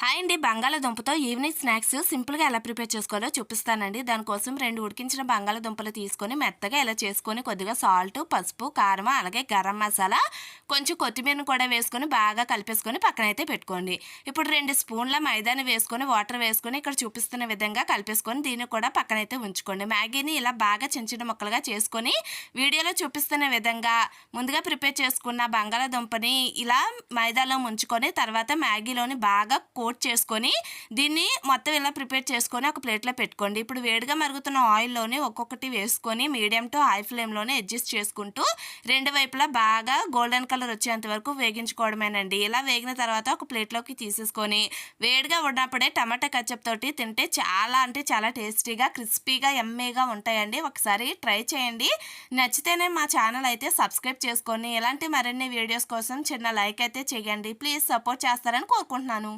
Hi అండి. బంగాళాదుంపతో evening snacks సింపుల్‌గా ఎలా ప్రిపేర్ చేసుకోవాలో చూపిస్తానండి. దానికోసం 2 ఉడికించిన బంగాళాదుంపలు తీసుకొని మెత్తగా ఇలా చేసుకొని కొద్దిగా సాల్టు, పసుపు, కారం, అలాగే గరం మసాలా, కొంచెం కొత్తిమీరను కూడా వేసుకొని బాగా కలిపేసుకొని పక్కనైతే పెట్టుకోండి. ఇప్పుడు 2 స్పూన్ల మైదాని వేసుకొని వాటర్ వేసుకొని ఇక్కడ చూపిస్తున్న విధంగా కలిపేసుకొని దీన్ని కూడా పక్కనైతే ఉంచుకోండి. మ్యాగీని ఇలా బాగా చిన్న చిన్న ముక్కలుగా చేసుకొని వీడియోలో చూపిస్తున్న విధంగా ముందుగా ప్రిపేర్ చేసుకున్న బంగాళాదుంపని ఇలా మైదాలో ముంచుకొని తర్వాత మ్యాగీలోని బాగా కోట్ చేసుకొని దీన్ని మొత్తం ఇలా ప్రిపేర్ చేసుకొని ఒక ప్లేట్లో పెట్టుకోండి. ఇప్పుడు వేడిగా మరుగుతున్న ఆయిల్లోని ఒక్కొక్కటి వేసుకొని మీడియం టు హై ఫ్లేమ్లోనే అడ్జస్ట్ చేసుకుంటూ రెండు వైపులా బాగా గోల్డెన్ కలర్ వచ్చేంత వరకు వేగించుకోవడమేనండి. ఇలా వేగిన తర్వాత ఒక ప్లేట్లోకి తీసేసుకొని వేడిగా ఉన్నప్పుడే టమాటా కచ్చప్ తోటి తింటే చాలా అంటే చాలా టేస్టీగా క్రిస్పీగా యమ్మీగా ఉంటాయండి. ఒకసారి ట్రై చేయండి. నచ్చితేనే మా ఛానల్ అయితే సబ్స్క్రైబ్ చేసుకొని ఇలాంటి మరిన్ని వీడియోస్ కోసం చిన్న లైక్ అయితే చేయండి. ప్లీజ్ సపోర్ట్ చేస్తారని కోరుకుంటున్నాను.